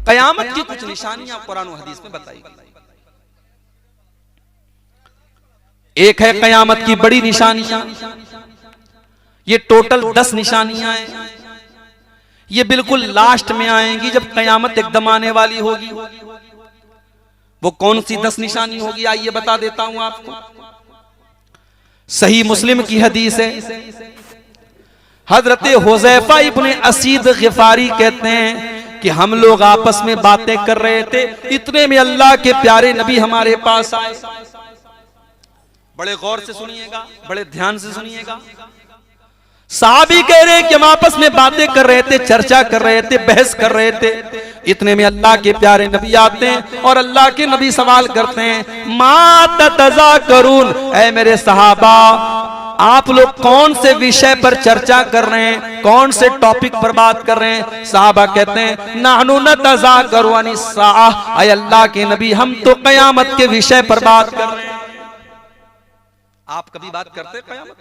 कयामत की कुछ निशानियां कुरान और हदीस में बताई गई। एक है कयामत की बड़ी निशानियां, ये टोटल 10 निशानियां हैं। ये बिल्कुल लास्ट में आएंगी जब कयामत एकदम आने वाली होगी। वो कौन सी 10 निशानी होगी, आइए बता देता हूं आपको। सही मुस्लिम की हदीस है, हजरत हुज़ैफा इब्ने असीद गिफारी कहते हैं कि हम लोग आपस में बातें कर रहे थे, इतने में अल्लाह के प्यारे नबी हमारे पास आए। बड़े गौर से सुनिएगा, बड़े ध्यान से सुनिएगा। साहबी कह रहे कि हम आपस में बातें कर रहे थे, चर्चा कर रहे थे, बहस कर रहे थे, इतने में अल्लाह के प्यारे नबी आते हैं और अल्लाह के नबी सवाल करते हैं, मा ततज़ाकरून, ऐ मेरे सहाबा आप लोग कौन से विषय पर चर्चा कर रहे हैं, कौन से टॉपिक पर बात कर रहे हैं। साहबा कहते हैं नहनु नतज़ाकरू अनिस्साअह, ऐ अल्लाह के नबी हम तो कयामत के विषय पर बात कर रहे हैं। आप कभी बात करते हैं कयामत?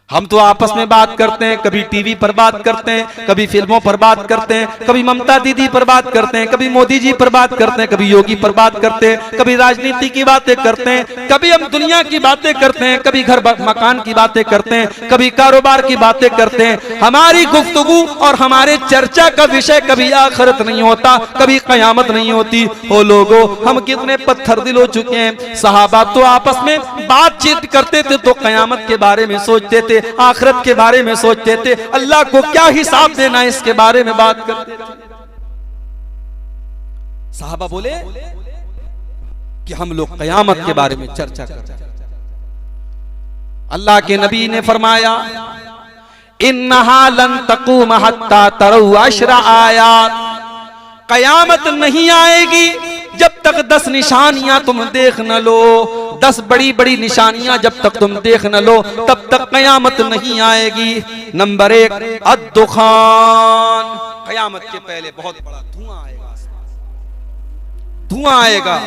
हम तो आपस में बात करते हैं, कभी टीवी पर बात करते हैं, कभी फिल्मों पर बात करते हैं, कभी ममता दीदी पर बात करते हैं, कभी मोदी जी पर बात करते हैं, कभी योगी पर बात करते हैं, कभी राजनीति की बातें करते हैं, कभी हम दुनिया की बातें करते हैं, कभी घर मकान की बातें करते हैं, कभी कारोबार की बातें करते हैं। हमारी गुफ्तगू और हमारे चर्चा का विषय कभी आखिरत नहीं होता, कभी कयामत नहीं होती। ओ लोगों, हम कितने पत्थर दिल हो चुके हैं। सहाबा तो आपस में बातचीत करते थे तो कयामत के बारे में सोचते थे, आखिरत के बारे में सोचते थे, अल्लाह को क्या हिसाब देना है इसके बारे में बात करते थे। साहबा बोले कि हम लोग कयामत के बारे में चर्चा करते हैं। अल्लाह के नबी ने फरमाया इन्नहा लन तक़ूम हत्ता तरौ अशरा आयात, कयामत नहीं आएगी जब तक 10 निशानियां तुम देख न लो। 10 बड़ी बड़ी निशानियां जब तक तुम देख न लो तब तक कयामत नहीं आएगी। नंबर 1 अद्दुखान, कयामत के पहले बहुत बड़ा धुआं आएगा, धुआं आएगा।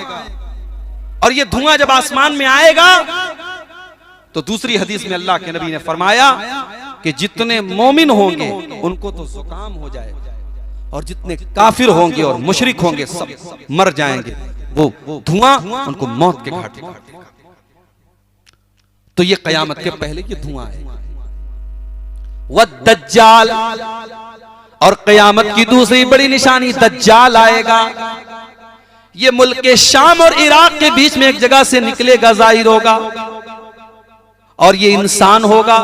और ये धुआं जब आसमान में आएगा तो दूसरी हदीस में अल्लाह के नबी ने फरमाया कि जितने मोमिन होंगे उनको तो जुकाम हो जाएगा और जितने काफिर होंगे और मुशरिक होंगे सब मर जाएंगे। वो धुआं उनको मौत के घाट पर। तो ये कयामत के पहले की धुआं है। वद्दज्जाल, और कयामत की दूसरी बड़ी निशानी दज्जाल आएगा। ये मुल्क के शाम और इराक के बीच में एक जगह से निकलेगा, जाहिर होगा, और ये इंसान होगा,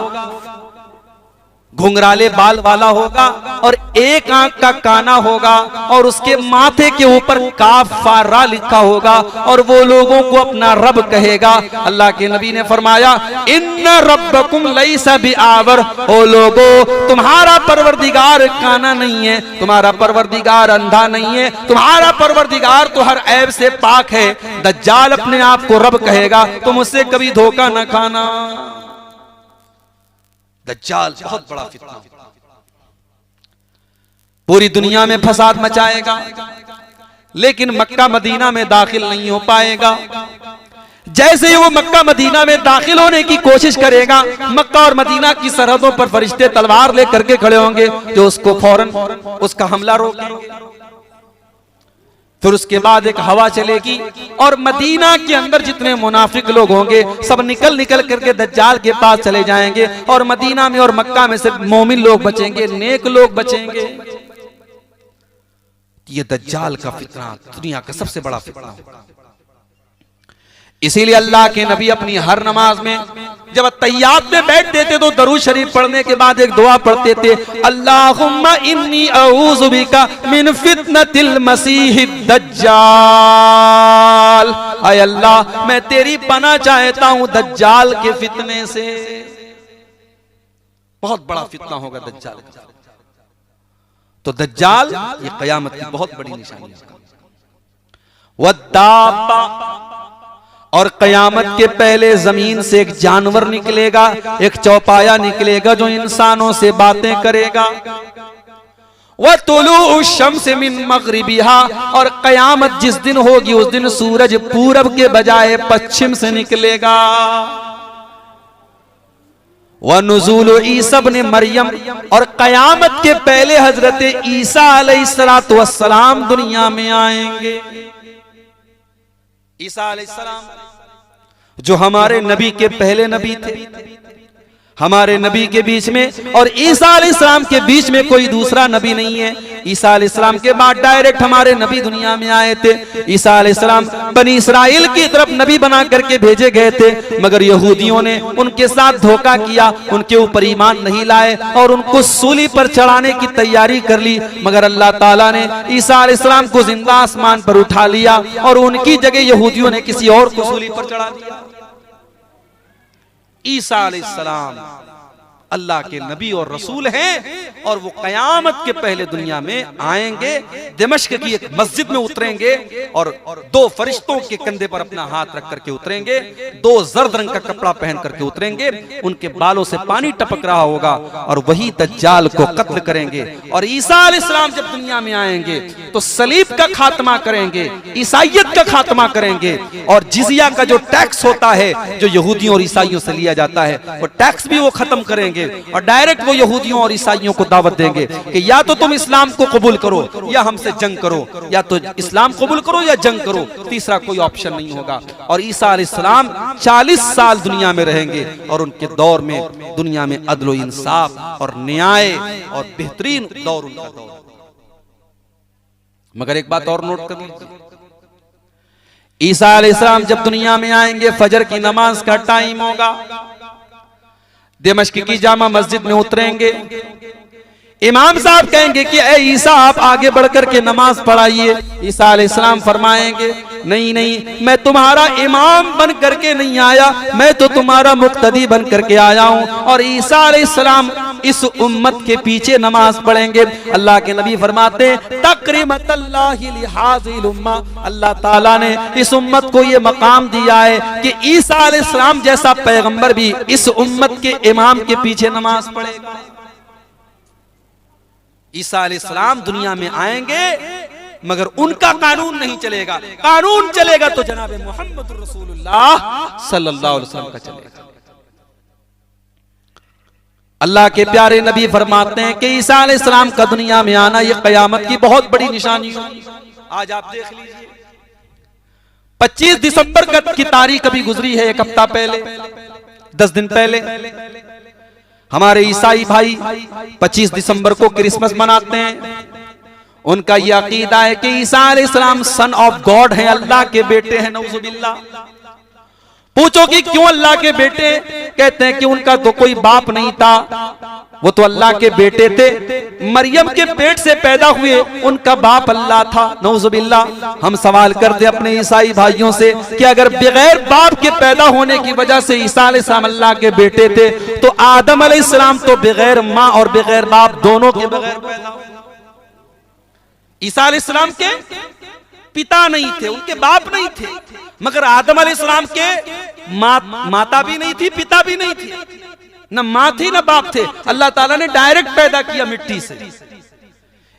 घुंघराले बाल वाला होगा और एक आंख का काना होगा और उसके माथे के ऊपर काफारा लिखा होगा और वो लोगों को अपना रब कहेगा। अल्लाह के नबी ने फरमाया इन्ना रब्बकुम लैसा बिआवर, ओ लोगों तुम्हारा परवरदिगार काना नहीं है, तुम्हारा परवरदिगार अंधा नहीं है, तुम्हारा परवरदिगार तो हर ऐब से पाक है। दज्जाल अपने आप को रब कहेगा, तुम उससे कभी धोखा न खाना। दज्जाल बहुत बड़ा फितना, पूरी दुनिया में फसाद मचाएगा, लेकिन मक्का मदीना में दाखिल नहीं हो पाएगा। जैसे ही वो मक्का मदीना में दाखिल होने की कोशिश करेगा, मक्का और मदीना की सरहदों पर फरिश्ते तलवार लेकर के खड़े होंगे जो उसको फौरन उसका हमला रोकेंगे। फिर उसके बाद एक हवा चलेगी और मदीना के अंदर जितने मुनाफिक लोग होंगे सब निकल निकल करके दज्जाल के पास चले जाएंगे और मदीना में और मक्का में सिर्फ मोमिन लोग बचेंगे, नेक लोग बचेंगे। ये दज्जाल का फितना दुनिया का सबसे बड़ा फितना होगा। इसीलिए अल्लाह के नबी अपनी हर नमाज में जब तैयात में बैठते थे तो दरूद शरीफ पढ़ने के बाद एक दुआ पढ़ते थे, अल्लाहुम्मा इन्नी अऊज़ु बिका मिन फितनतिल मसीहिद दज्जाल, आय अल्लाह मैं तेरी पनाह चाहता हूं दज्जाल के फितने से। बहुत बड़ा फितना होगा दज्जाल। तो दज्जाल ये कयामत की बहुत बड़ी निशानी है। वद्दाब्बा, और कयामत के पहले जमीन से एक जानवर निकलेगा, एक चौपाया निकलेगा जो इंसानों से बातें करेगा। वह तुलू शम्स मिन मगरिबिहा, और कयामत जिस दिन होगी उस दिन सूरज पूरब के बजाय पश्चिम से निकलेगा। व नुज़ूल ईसा इब्न मरियम, और कयामत के पहले हजरत ईसा अलैहिस्सलातु वस्सलाम दुनिया में आएंगे। ईसा अलैहिस्सलाम जो हमारे नबी के पहले नबी थे, हमारे नबी के बीच में और ईसा अलैहिस्सलाम के बीच में कोई दूसरा नबी नहीं है। ईसा अलैहिस्सलाम के बाद डायरेक्ट हमारे नबी दुनिया में आए थे। ईसा अलैहिस्सलाम बनी इस्राइल की तरफ नबी बना करके भेजे गए थे, मगर यहूदियों ने उनके साथ धोखा किया, उनके ऊपर ईमान नहीं लाए और उनको सूली पर चढ़ाने की तैयारी कर ली। मगर अल्लाह ताला ने ईसा अलैहिस्सलाम को जिंदा आसमान पर उठा लिया और उनकी जगह यहूदियों ने किसी और को सूली पर चढ़ा दिया। ईसा अलैहिस्सलाम अल्लाह के नबी और रसूल हैं और वो कयामत के पहले दुनिया में आएंगे। दिमश्क की एक मस्जिद में उतरेंगे और दो फरिश्तों के कंधे पर अपना हाथ रख करके उतरेंगे, दो जर्द रंग का कपड़ा पहन करके उतरेंगे, उनके बालों से पानी टपक रहा होगा और वही दज्जाल को कत्ल करेंगे। और ईसा अलैहिस्सलाम जब दुनिया में आएंगे तो सलीब का खात्मा करेंगे, ईसाइयत का खात्मा करेंगे और जिजिया का जो टैक्स होता है जो यहूदियों और ईसाइयों से लिया जाता है वो टैक्स भी वो खत्म करेंगे और डायरेक्ट वो यहूदियों और ईसाइयों को दावत देंगे कि या तो तुम इस्लाम को कबूल करो या हमसे जंग करो, या तो इस्लाम कबूल करो या जंग करो, तीसरा कोई ऑप्शन नहीं होगा। और ईसा अलैहिस्सलाम 40 साल दुनिया में रहेंगे और उनके दौर में दुनिया में अदल और इंसाफ और न्याय और बेहतरीन दौर उनका दौर। मगर एक बात और नोट कर लीजिए, ईसा अलैहिस्सलाम जब दुनिया में आएंगे फजर की नमाज का टाइम होगा, दिमश्क की जामा मस्जिद में उतरेंगे, इमाम साहब कहेंगे कि ए ईसा आप आगे बढ़कर के नमाज पढ़ाइए। ईसा अलैहिस्सलाम फरमाएंगे नहीं नहीं, मैं तुम्हारा इमाम बन करके नहीं आया, मैं तो तुम्हारा मुक्तदी बन करके आया हूं। और ईसा अलैहिस्सलाम इस उम्मत के पीछे नमाज पढ़ेंगे। अल्लाह के नबी फरमाते हैं तकरीमतल्लाहि लिहाज़िल उम्मा, अल्लाह ताला ने इस उम्मत को ये मकाम दिया है कि ईसा अलैहिस्सलाम जैसा पैगंबर भी इस उम्मत के इमाम के पीछे नमाज पढ़ेगा। ईसा अलैहिस्सलाम दुनिया में आएंगे मगर उनका कानून नहीं चलेगा, कानून चलेगा तो जनाब मोहम्मद रसूलुल्लाह सल्लल्लाहु अलैहि वसल्लम का चलेगा। अल्लाह के प्यारे नबी फरमाते हैं कि ईसा अलैहिस्सलाम का दुनिया में आना ये कयामत की बहुत बड़ी निशानी है। आज आप देख लीजिए 25 दिसंबर की तारीख अभी गुजरी है, एक हफ्ता पहले, 10 दिन पहले हमारे ईसाई भाई 25 दिसंबर को क्रिसमस मनाते हैं। उनका यह अकीदा है कि ईसा अलैहिस्सलाम सन ऑफ गॉड हैं, अल्लाह के बेटे हैं। नऊजुबिल्लाह। पूछो कि क्यों अल्लाह के बेटे? कहते हैं कि उनका तो कोई बाप नहीं था, वो तो अल्लाह के बेटे थे, मरियम के पेट से पैदा हुए, उनका बाप अल्लाह था। नऊजुबिल्लाह। हम सवाल करते अपने ईसाई भाइयों से कि अगर बगैर बाप के पैदा होने की वजह से ईसा अलैहिस्सलाम अल्लाह के बेटे थे तो आदम अलैहिस्सलाम तो बगैर माँ और बगैर बाप दोनों के बगैर पैदा हुए। ईसा अलैहिस्सलाम के पिता नहीं थे, उनके बाप नहीं थे, मगर आदम अलैहिस्सलाम के माता भी नहीं थी, पिता भी नहीं थी, न माँ थी न बाप थे। अल्लाह ताला ने डायरेक्ट पैदा किया मिट्टी से।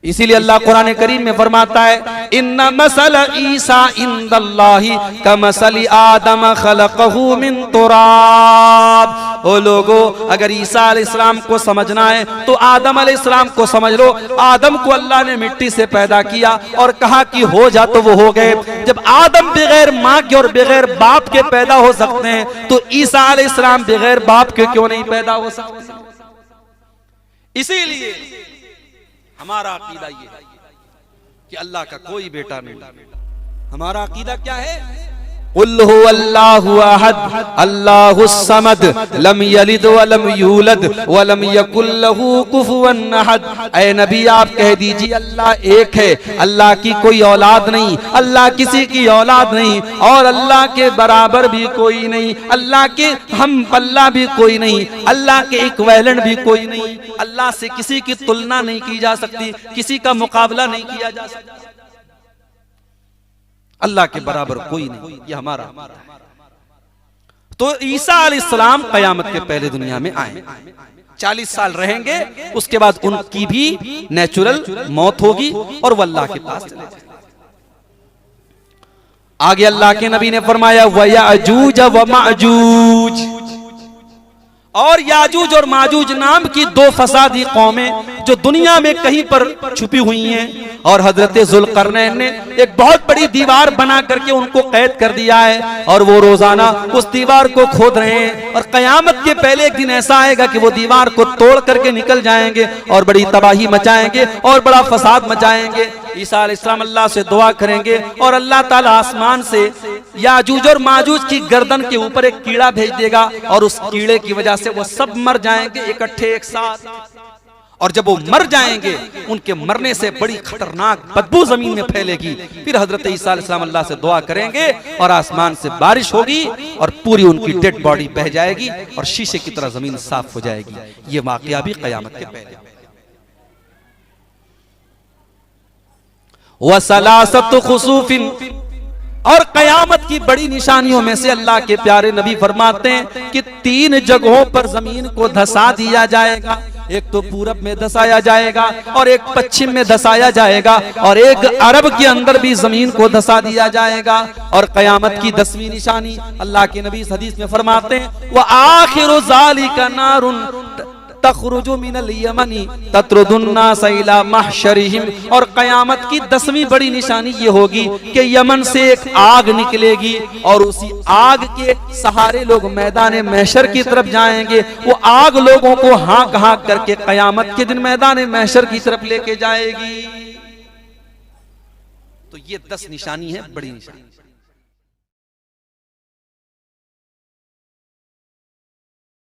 इसीलिए अल्लाह कुरान करीम में फरमाता है इन्ना मसल ईसा इंदल्लाहि कमसली आदम खलक़हु मिन तुराब। ओ लोगो, अगर ईसा अलैहिस्सलाम को समझना है तो आदम अलैहिस्सलाम को समझ लो। आदम को अल्लाह ने मिट्टी से पैदा किया और कहा कि हो जा तो वो हो गए। जब आदम बगैर माँ के और बगैर बाप के पैदा हो सकते हैं तो ईसा अलैहिस्सलाम बगैर बाप के क्यों नहीं पैदा हो सकते? इसीलिए हमारा अकीदा ये है कि अल्लाह का कोई बेटा नहीं। हमारा अकीदा क्या है? कुल हुवल्लाहु अहद अल्लाहुस समद लम यलिद वलम यूलद वलम यकुल लहू कुफुवन अहद। ऐ नबी आप कह दीजिए अल्लाह एक है, अल्लाह की कोई औलाद नहीं, अल्लाह किसी की औलाद नहीं और अल्लाह के बराबर भी कोई नहीं, अल्लाह के हम पल्ला भी कोई नहीं, अल्लाह के इक्विवेलेंट भी कोई नहीं, अल्लाह से किसी की तुलना नहीं की जा सकती, किसी का मुकाबला नहीं किया जा सकता, अल्लाह के बराबर कोई नहीं। ये हमारा। तो ईसा अलैहिस्सलाम कयामत के पहले दुनिया में आए, 40 साल रहेंगे, उसके बाद उनकी भी नेचुरल मौत होगी और वो अल्लाह के पास चले जाएंगे। आगे अल्लाह के नबी ने फरमाया वयाजूज व माजूज, और याजूज और माजूज नाम की दो फसादी कौमें जो दुनिया में कहीं पर छुपी हुई हैं, और हजरत जुल्करनैन ने एक बहुत बड़ी दीवार बना करके उनको कैद कर दिया है, और वो रोजाना उस दीवार को खोद रहे हैं। और कयामत के पहले एक दिन ऐसा आएगा कि वो दीवार को तोड़ करके निकल जाएंगे और बड़ी तबाही मचाएंगे और बड़ा फसाद मचाएंगे। ईसा अलैहिस्सलाम अल्लाह से दुआ करेंगे और अल्लाह ताला आसमान से याजूज और माजूज की गर्दन के ऊपर एक कीड़ा भेज देगा, और उस कीड़े की वजह से वो सब मर जाएंगे इकट्ठे एक साथ। और जब वो मर जाएंगे, उनके मरने से बड़ी खतरनाक बदबू जमीन में फैलेगी। फिर हजरत ईसा अलैहिस्सलाम अल्लाह से दुआ करेंगे और आसमान से बारिश होगी और पूरी उनकी डेड बॉडी बह जाएगी और शीशे की तरह जमीन साफ हो जाएगी। ये वाकया भी कयामत के पहले। वसलासत खुसूफिन, और कयामत की बड़ी निशानियों में से अल्लाह के प्यारे नबी फरमाते हैं कि 3 जगहों पर जमीन को धसा दिया जाएगा। एक तो पूरब में धसाया जाएगा, और एक पश्चिम में धसाया जाएगा, और एक अरब के अंदर भी जमीन को धसा दिया जाएगा। और कयामत की 10वीं निशानी अल्लाह के नबी इस हदीस में फरमाते हैं, वह आखिरु ज़ालिका नारुन तखरुजु मिनल यमनी तत्रुदुन्नास इला महशरिहिम। और कयामत की 10वीं बड़ी निशानी ये होगी कि यमन से एक आग निकलेगी, और उसी आग के सहारे लोग मैदान महशर की तरफ जाएंगे। वो आग लोगों को हाँक हाँक करके कयामत के दिन मैदान महशर की तरफ लेके जाएगी। तो ये 10 निशानी है, बड़ी निशानी।